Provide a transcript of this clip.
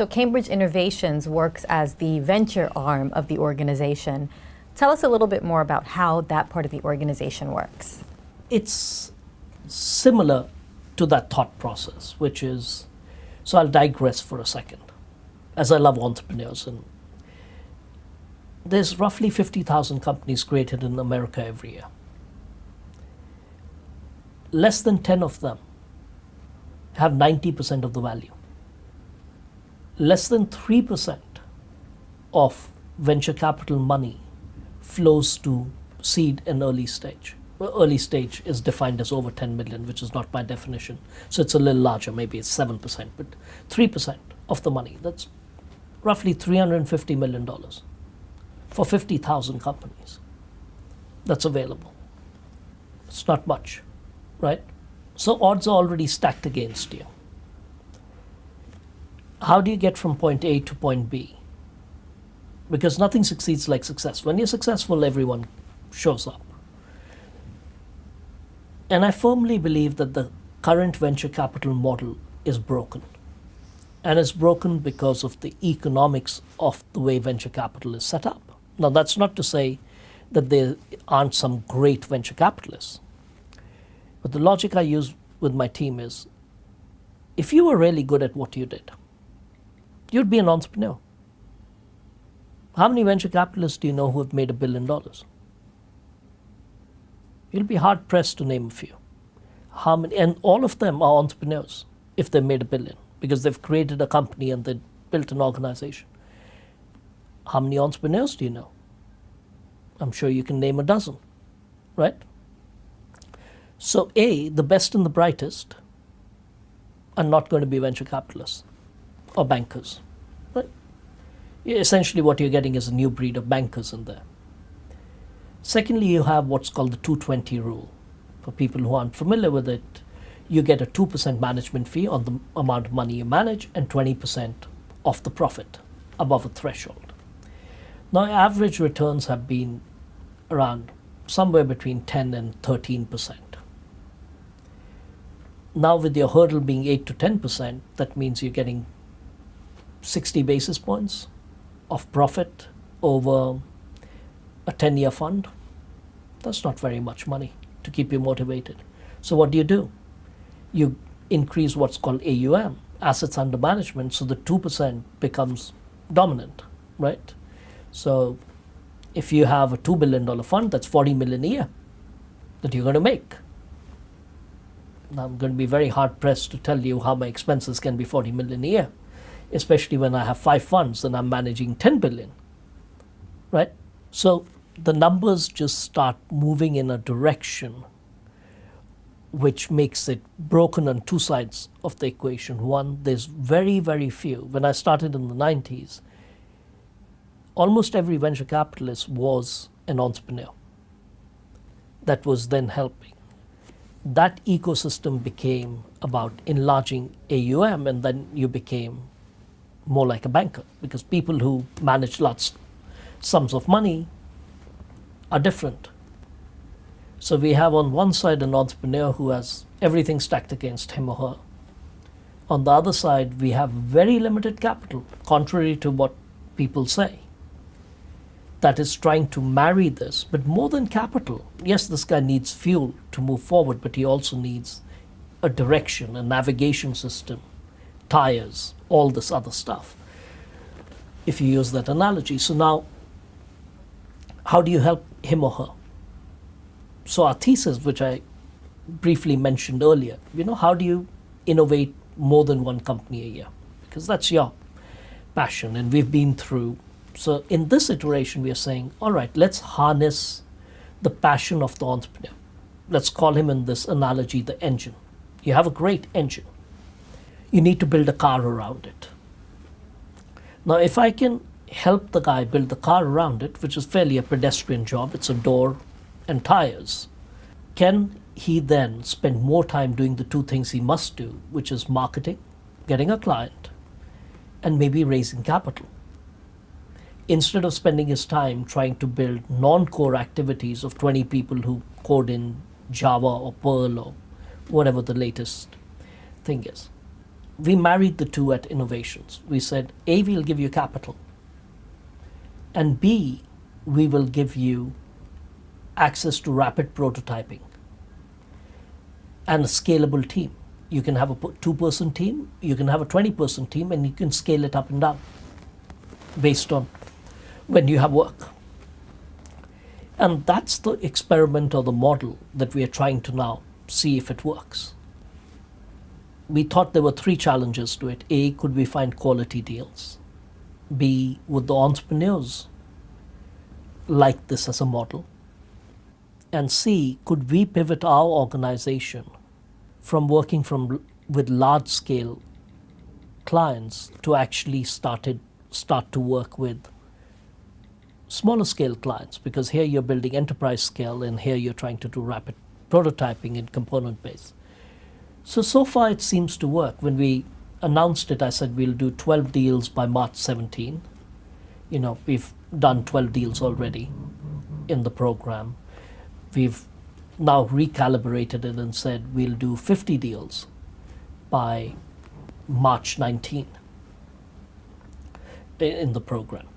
So Cambridge Innovations works as the venture arm of the organization. Tell us a little bit more about how that part of the organization works. It's similar to that thought process, which is, so I'll digress for a second, as I love entrepreneurs. And there's roughly 50,000 companies created in America every year. Less than 10 of them have 90% of the value. Less than 3% of venture capital money flows to seed and early stage. Well, early stage is defined as over 10 million, which is not my definition. So it's a little larger, maybe it's 7%, but 3% of the money, that's roughly $350 million for 50,000 companies that's available. It's not much, right? So odds are already stacked against you. How do you get from point A to point B? Because nothing succeeds like success. When you're successful, everyone shows up. And I firmly believe that the current venture capital model is broken. And it's broken because of the economics of the way venture capital is set up. Now, that's not to say that there aren't some great venture capitalists. But the logic I use with my team is, if you were really good at what you did, you'd be an entrepreneur. How many venture capitalists do you know who have made $1 billion? You'll be hard pressed to name a few. How many? And all of them are entrepreneurs if they made $1 billion, because they've created a company and they built an organization. How many entrepreneurs do you know? I'm sure you can name a dozen, right? So A, the best and the brightest are not going to be venture capitalists or bankers, right? Essentially what you're getting is a new breed of bankers in there. Secondly, you have what's called the 220 rule. For people who aren't familiar with it, you get a 2% management fee on the amount of money you manage and 20% of the profit above a threshold. Now, average returns have been around somewhere between 10 and 13%. Now, with your hurdle being 8 to 10%, that means you're getting 60 basis points of profit over a 10-year fund. That's not very much money to keep you motivated. So what do? You increase what's called AUM, assets under management, so the 2% becomes dominant, right? So if you have a $2 billion fund, that's $40 million a year that you're going to make. Now, I'm going to be very hard pressed to tell you how my expenses can be $40 million a year, especially when I have 5 funds and I'm managing $10 billion, right? So the numbers just start moving in a direction which makes it broken on two sides of the equation. One, there's very, very few. When I started in the 90s, almost every venture capitalist was an entrepreneur that was then helping. That ecosystem became about enlarging AUM, and then you became more like a banker, because people who manage large sums of money are different. So we have on one side an entrepreneur who has everything stacked against him or her. On the other side, we have very limited capital, contrary to what people say, that is trying to marry this. But more than capital, yes, this guy needs fuel to move forward, but he also needs a direction, a navigation system, tires, all this other stuff, if you use that analogy. So now, how do you help him or her? So our thesis, which I briefly mentioned earlier, how do you innovate more than one company a year? Because that's your passion, and we've been through. So in this iteration, we are saying, all right, let's harness the passion of the entrepreneur. Let's call him, in this analogy, the engine. You have a great engine. You need to build a car around it. Now, if I can help the guy build the car around it, which is fairly a pedestrian job, it's a door and tires, can he then spend more time doing the two things he must do, which is marketing, getting a client, and maybe raising capital, instead of spending his time trying to build non-core activities of 20 people who code in Java or Perl or whatever the latest thing is? we married the two at innovations. We said, A, we'll give you capital, and B, we will give you access to rapid prototyping and a scalable team. You can have a 2-person team, you can have a 20-person team, and you can scale it up and down based on when you have work. And that's the experiment or the model that we are trying to now see if it works. We thought there were 3 challenges to it. A, could we find quality deals? B, would the entrepreneurs like this as a model? And C, could we pivot our organization from working with large-scale clients to actually start to work with smaller scale clients? Because here you're building enterprise scale, and here you're trying to do rapid prototyping in component base. So far it seems to work. When we announced it, I said we'll do 12 deals by March 17. We've done 12 deals already in the program. We've now recalibrated it and said we'll do 50 deals by March 19 in the program.